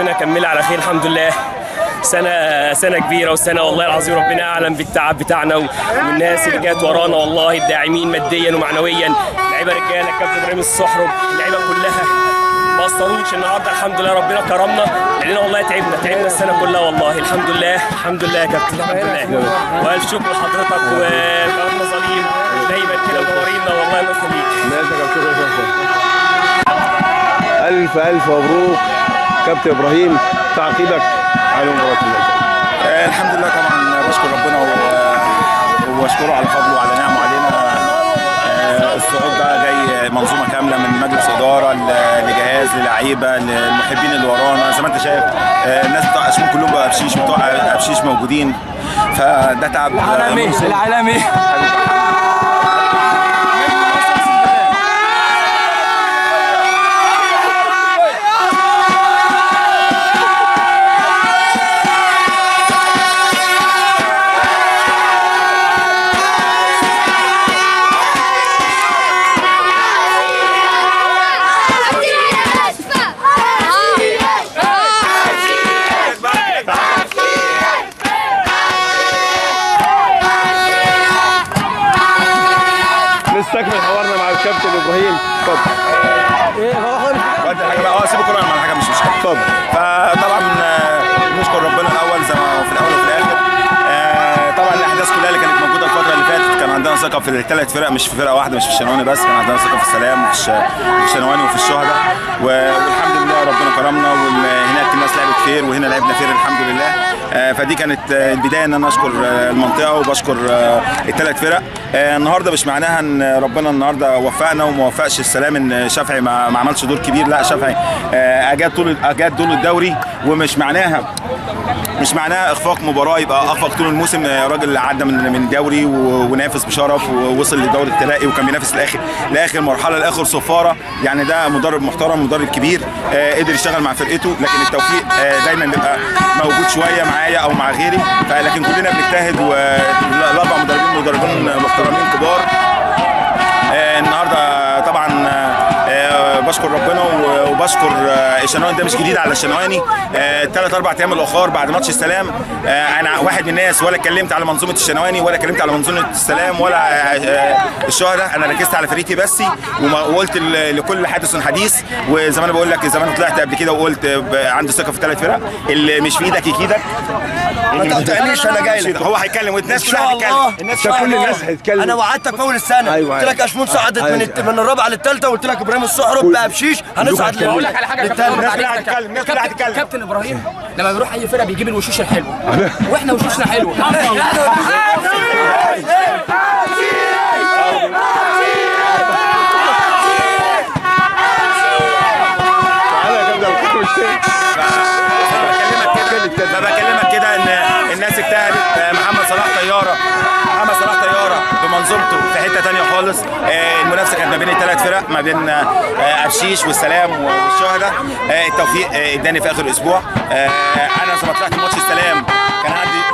ربنا يكملها على خير. الحمد لله سنة كبيرة، والسنة والله العظيم ربنا أعلم بالتعب بتاعنا والناس اللي جات ورانا، والله الداعمين ماديا ومعنويا، لعيبة رجالة الكابتن إبراهيم الصحرب، اللعيبة كلها ما قصروش النهارده. الحمد لله ربنا كرمنا، لأننا والله تعبنا السنة كلها والله. الحمد لله يا كابتن، الحمد لله. وألف شكر لحضرتك وقناة مظاليم دايما كده منورينا والله. الله يخليك. ألف مبروك كابتن إبراهيم، تعقيبك على مباراة النهارده. الحمد لله طبعا بشكر ربنا وبشكره على فضله وعلى نعمه علينا. الصعود ده جاي منظومه كامله من مجلس اداره لجهاز للعيبه للمحبين اللي ورانا. زي ما انت شايف الناس بتوع اشمون كلهم بقى ابشيش، بتوع ابشيش موجودين، فده تعب العالمي. نستكمل حوارنا مع الكابتن ابراهيم. اتفضل. ايه حاجه سيبوا كوره على حاجه مش مشكله. اتفضل. فطبعا نشكر ربنا الاول زي ما في الاول وفي الاخر. طبعا الاحداث كلها اللي كانت موجوده الفتره اللي فاتت كان عندنا ثقه في الثلاث فرق، مش في فرقه واحده، مش في الشنواني بس، كان عندنا ثقه في السلام وفي الشنواني وفي الشهداء، والحمد لله ربنا كرمنا، وهناك الناس لعبت خير وهنا لعبنا خير الحمد لله. فدي كانت البدايه ان انا اشكر المنطقه وبشكر الثلاث فرق. النهارده مش معناها ان ربنا النهارده وفقنا وما وفقش السلام ان شافعي ما عملش دور كبير، لا شافعي اجاد طول الدوري، ومش معناها اخفاق مباراه يبقى اخفق طول الموسم. راجل عدى من دوري ونافس بشرف ووصل لدوري الترقي وكان بينافس لاخر مرحله لاخر صفاره. يعني ده مدرب محترم، مدرب كبير، قدر يشتغل مع فرقته، لكن التوفيق دايما بيبقى موجود شويه معايا او مع غيري، لكن كلنا بنجتهد، والاربع مدربين محترمين كبار. النهارده طبعا بشكر ربنا وبشكر الشنواني. ده مش جديد على الشنواني، 3-4 ايام الاخر بعد ماتش السلام انا واحد من الناس ولا اتكلمت على منظومه الشنواني ولا اتكلمت على منظومه السلام ولا الشهداء، انا ركزت على فريقي بس، وقلت لكل حادث حديث. وزي ما انا بقول لك، زي ما انا طلعت قبل كده وقلت عندي ثقه في الثلاث فرق، اللي مش في ايدك يكيدك. ما تقطعنيش، انا جاي لك. هو هيتكلم والناس كلها هتتكلم، كل الناس هتتكلم. انا وعدتك في اول السنه، أيوة. قلت لك اشمون صعدت من الرابعه للثالثه، وقلت لك ابراهيم الصحرب بقى بشيش هنصعد. اقول لك على حاجه الناس كلها هتتكلم. كابتن ابراهيم لما بيروح اي فرقه بيجيب الوشوش الحلوه، واحنا وشوشنا حلوه. بكلمك كده ان الناس اجتهدت. محمد صلاح طياره بمنظومته في حته ثانيه خالص. المنافسه كانت ما بين الثلاث فرق، ما بين ابشيش والسلام والشهداء. التوفيق اداني في اخر اسبوع. انا لما طلعت ماتش السلام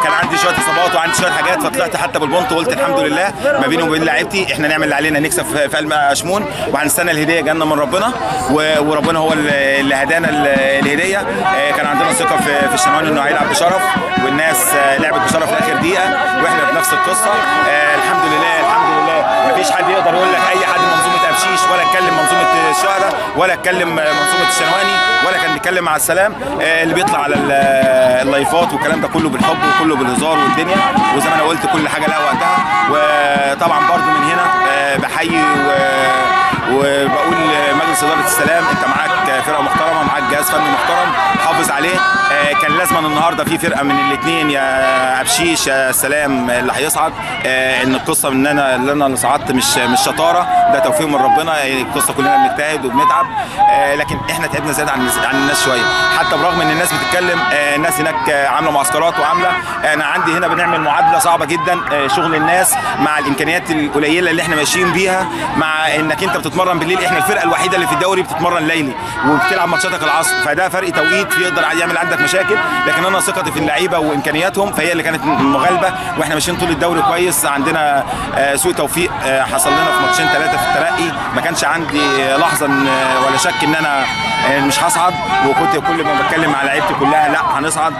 كان عندي شويه اصابات وعندي شويه حاجات، فطلعت حتى بالبونت وقلت الحمد لله ما بيني وبين لعيبتي احنا نعمل اللي علينا، نكسب في قلب اشمون، وهنستنى الهديه جالنا من ربنا، وربنا هو اللي هدانا الهديه. كان عندنا ثقه في الشنواني انه هيلعب بشرف، والناس لعبت بشرف لاخر دقيقه، واحنا بنفس القصه. الحمد لله مفيش حد يقدر يقول لك اي حد منظومه ابشيش ولا اتكلم منظومه الشهداء ولا اتكلم منظومه الشنواني ولا كان بيتكلم مع السلام. اللي بيطلع على اللايفات والكلام ده كله بالحب وكله بالهزار والدنيا، وزي ما انا قلت كل حاجه لها وقتها. وطبعا برضو من هنا بحيي وبقول مجلس اداره السلام، انت معاك فرقه محترمه، معاك جهاز فني محترم، حافظ عليه. كان لازم النهارده في فرقه من الاثنين، يا ابشيش يا السلام اللي هيصعد. ان القصه ان انا اللي صعدت مش شطاره، ده توفيق من ربنا. القصه كلنا بنجتهد وبنتعب، لكن احنا تعبنا زياده عن الناس شويه، حتى برغم ان الناس بتتكلم. الناس هناك عامله معسكرات وعامله، انا عندي هنا بنعمل معادله صعبه جدا. شغل الناس مع الامكانيات القليله اللي احنا ماشيين بيها، مع انك انت بتتمرن بالليل، احنا الفرقه الوحيده اللي في الدوري بتتمرن ليلي وبتلعب ماتشاتك العصر، فده فرق توقيت يقدر يعمل عندك مشاكل. لكن انا ثقتي في اللعيبه وامكانياتهم فهي اللي كانت مغالبه، واحنا ماشيين طول الدوري كويس. عندنا سوء توفيق حصل لنا في ماتشين 3 في الترقي، ما كانش عندي لحظه ولا شك ان انا مش هصعد، وكنت كل ما بتكلم مع لعيبتي كلها لا هنصعد.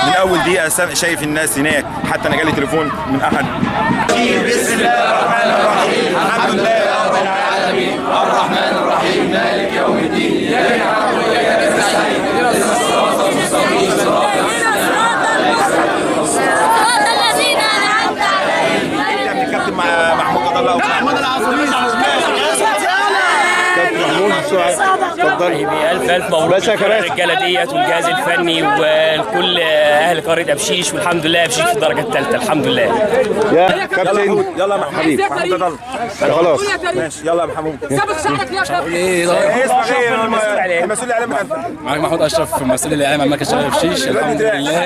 من اول دقيقه شايف الناس هناك، حتى انا جالي تليفون من احد. بسم الله الرحمن الرحيم، الحمد لله رب العالمين، الرحمن الرحيم، مالك يوم الدين، اياك نعبد واياك نستعين، اهدنا الصراط المستقيم، صراط الذين انعمت عليهم. الكابتن محمود قضى الله محمود العظيم. اتفضل. الف مبروك للرجاله ديت والجهاز الفني ولكل اهل قريه ابشيش، والحمد لله ابشيش في الدرجه الثالثه الحمد لله. يا كابتن يلا يا حبيبي محمود خلاص ماشي يلا يا محمود. اسمك ايه؟ المسؤول الاعلامي معاك محمود اشرف مسؤول الاعلام عن مركز شباب ابشيش. الحمد لله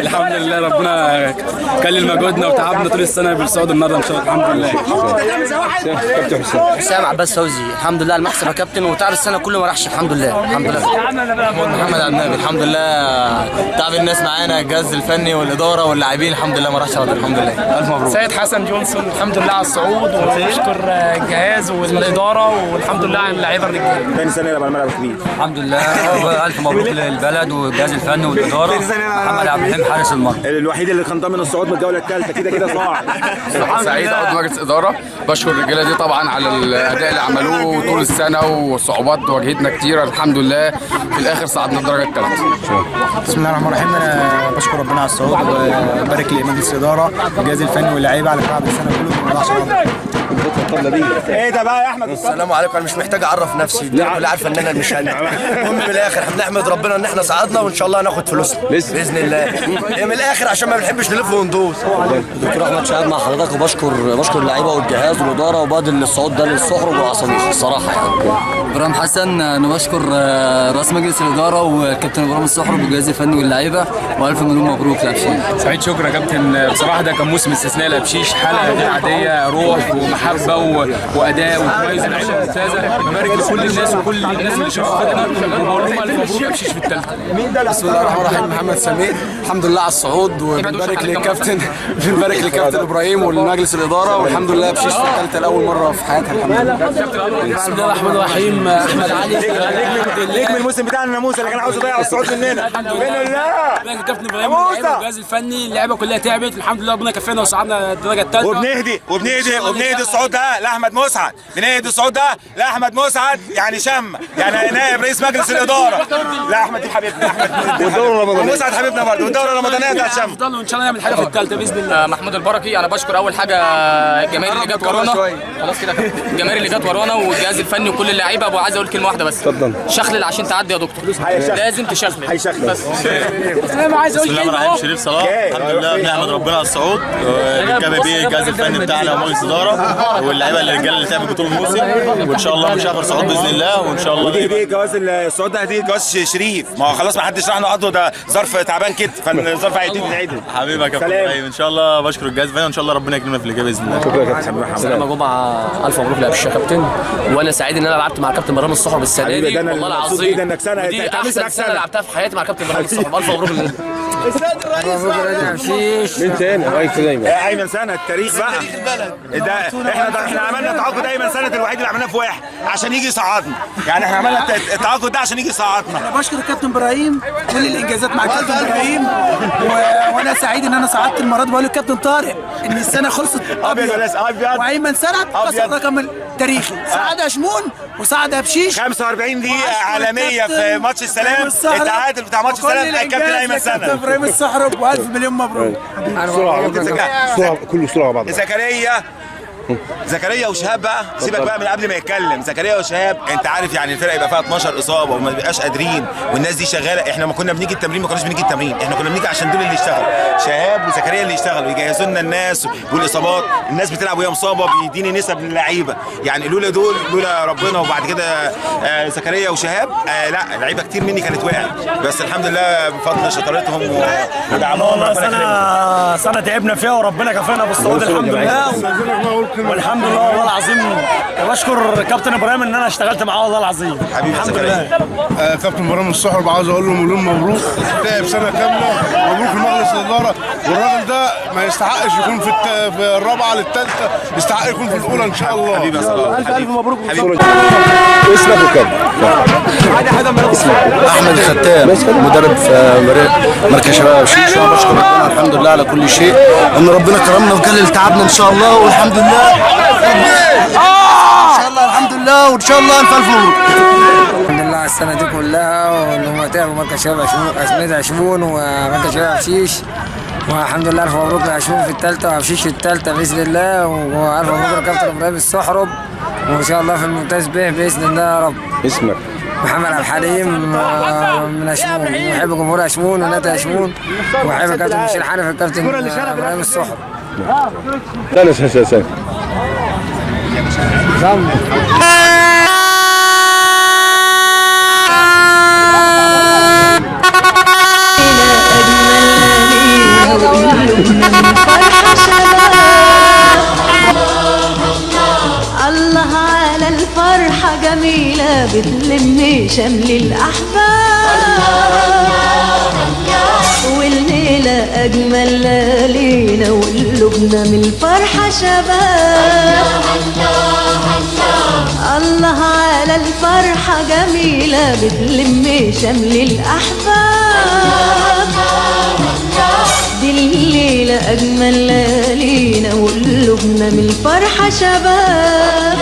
الحمد لله ربنا كلل مجهودنا وتعبنا طول السنه بالصعود النهارده ان شاء الله الحمد لله. كابتن حسام عباس فوزي، الحمد لله المكسب يا كابتن، وتعب السنه كله ما راحش الحمد لله. الحمد لله. محمد عبد النبي، الحمد لله تعب الناس معانا، الجهاز الفني والاداره واللاعبين الحمد لله ما راحش الحمد لله. الف مبروك. سيد حسن جونسون، الحمد لله على الصعود، ونشكر الجهاز والاداره والحمد لله على اللعيبه الرجاله. ثاني سنه يلعب على الملعب الكبير. الحمد لله الف مبروك للبلد والجهاز الفني والاداره. محمد عبد الرحيم حارس المرمى الوحيد اللي كان ضامن الصعود من الجوله الثالثه، كده صاعد. سعيد عضو مجلس اداره، بشكر الرجاله دي طبعا على الاداء اللي عملوه طول السنه، والصعوبات واجهتنا كتير الحمد لله في الاخر صعدنا الدرجه الثالثه. بسم الله الرحمن الرحيم. انا بشكر ربنا على الصعود وبارك لمجلس الاداره والجهاز الفني واللعيبه على تعب السنه كله ما ضاعش. ايه ده بقى يا احمد؟ السلام عليكم. انا مش محتاج اعرف نفسي، الدنيا كلها عارفه ان انا مش المهم من الاخر احنا بنحمد ربنا ان احنا صعدنا، وان شاء الله هناخد فلوسنا باذن الله. من الاخر عشان ما بنحبش نلف وندوس. دكتور احمد شهاب مع حضرتك، وبشكر اللعيبه والجهاز والاداره وبادل الصعود ده للصحرب والعصاميش الصراحه يعني. ابراهيم حسن، انا بشكر رئيس مجلس الاداره والكابتن ابراهيم الصحرب والجهاز الفني واللعيبه، والف مليون مبروك لابشيش. سعيد شكرا يا كابتن، بصراحه ده كان موسم استثنائي لابشيش، حلقه غير عاديه، روح ومحبه واداء وكويس، لعيبه ممتازه. ببارك لكل الناس وكل الناس اللي شرفتنا، وبقول لهم الف مبروك ابشيش في الثالثه. بسم الله الرحمن الرحيم. محمد سمير، الحمد لله على الصعود، وبنبارك للكابتن ابراهيم والمجلس الاداره، والحمد لله ابشيش في الثالثه لاول مره في حياتها الحمد لله. بسم الله الرحمن الرحيم. احمد علي نجم الموسم بتاعنا ناموسه اللي كان عاوز يضيع الصعود مننا. الكابتن ابراهيم والجهاز الفني، اللعيبه كلها تعبت، الحمد لله ربنا كفانا وصعدنا الدرجه الثالثه. وبنهدي الصعود ده لاحمد مسعد، بنهدي الصعود ده لاحمد مسعد، يعني شم يعني نائب رئيس مجلس الاداره. لا احمد دي حبيبنا، احمد والدوره الرمضانيه ومسعد حبيبنا برضه، والدوره الرمضانيه بتاعت شم. ان شاء الله نعمل حاجه في الثالثه باذن الله. محمود البركي، انا بشكر اول حاجه الجماهير اللي جت ورانا، خلاص كده الجماهير اللي جت ورانا والجهاز الفني وكل اللعيبه. ابو عايز اقول كلمه واحده بس، اتفضل. شخلل عشان تعدي يا دكتور، لازم تشخلل. هيشخلل. انا عايز اقول كلمه اهو. شريف صلاح، الحمد لله بنحمد ربنا على الصعود، بنكمل بيه الجهاز الفني بتاعنا ومجلس الاداره واللعيبه الرجاله اللي تعبوا طول الموسم، وان شاء الله مش اخر صعود باذن الله، وان شاء الله. ودي هديه جواز الصعود ده، هديه جواز شريف، ما هو خلاص ما حدش راح نقضه، ده ظرف تعبان كده، فالظرف هيدي نعيده. حبيبي يا كابتن ابراهيم، ان شاء الله بشكر الجهاز الفني، وان شاء الله ربنا يكرمنا في اللي جاي باذن الله. شكرا يا كابتن. سلام جمعه، الف مبروك لابشيش يا كابتن، وانا سعيد ان انا لعبت مع كابتن ابراهيم الصحرب السنه دي، والله العظيم انك سنه دي احسن سنه لعبتها في حياتي مع كابتن ابراهيم الصحرب. الف مبروك لله. مين تاني؟ رئيس دايما ايمن سنه التاريخ بقى، ده احنا عملنا تعاقد ايمن سنه الوحيد اللي عملناه في واحد عشان يجي يصعدنا، يعني احنا عملنا التعاقد ده عشان يجي يصعدنا. بشكر الكابتن ابراهيم كل الانجازات مع الكابتن ابراهيم، وانا سعيد ان انا صعدت المره دي. بقول للكابتن طارق ان السنه خلصت ابيض وايمن سنه كسر رقم التاريخي، صعد شمون وصعد ابشيش 45 دقيقه عالميه في ماتش السلام، التعادل بتاع ماتش السلام الكابتن ايمن سنه. كابتن ابراهيم الصحرب، والف مليون مبروك. بسرعه كله بسرعه بعض. زكريا وشهاب بقى، سيبك بقى من قبل ما يتكلم. زكريا وشهاب، انت عارف يعني الفرقه يبقى فيها 12 اصابه وما بيبقاش قادرين، والناس دي شغاله. احنا ما كنا بنيجي التمرين، ما كناش بنيجي التمرين، احنا كنا بنيجي عشان دول اللي يشتغلوا، شهاب وزكريا اللي يشتغلوا ويجهزوا لنا الناس والاصابات. الناس بتلعب وهي مصابه، بيديني نسب للعيبه، يعني لولا دول لولا ربنا. وبعد كده زكريا وشهاب لا لعيبه كتير مني كانت وقعت، بس الحمد لله بفضل شطارتهم ودعمهم. سنه تعبنا فيها وربنا كفانا بالصعود الحمد لله. والحمد لله والله العظيم، وبشكر كابتن ابراهيم ان انا اشتغلت معاه والله العظيم. حبيبي الحمد لله. كابتن ابراهيم الصحرب عاوز اقول له مليون مبروك، تعب سنه كامله، مبروك لمجلس الاداره، والراجل ده ما يستحقش يكون في الرابعه للثالثه، يستحق يكون في الاولى ان شاء الله. حبيبي يا صلاح، الف مبروك. اسمك وكم؟ احمد الختام مدرب في مركز شباب شيش، وانا بشكر ربنا الحمد لله على كل شيء، ان ربنا كرمنا وقلل تعبنا ان شاء الله، والحمد لله ان شاء الله الحمد لله، وان شاء الله الف مبروك. الحمد لله على السنه دي كلها، وان هم تعبوا مركز شباب عشمون ومركز شباب شيش، والحمد لله الف مبروك لعشمون في الثالثه وعشيش في الثالثه باذن الله، والف مبروك لكابتن ابراهيم الصحرب، وان شاء الله في الممتاز به باذن الله يا رب. اسمك؟ محمد عبد الحليم من عشمون، بحب جمهور عشمون ونادي عشمون، وبحب الكابتن مشير حنفي الكابتن ابراهيم الصحرب. ثالث اساسا. الله على الفرحة جميلة بتلم شمل الأحباب، والليلة أجمل ليلة وقلوبنا من الفرحة شباب. الله على الفرحة جميلة بتلم شمل الأحباب، دي الليلة أجمل ليلة وقلوبنا من الفرحة شباب.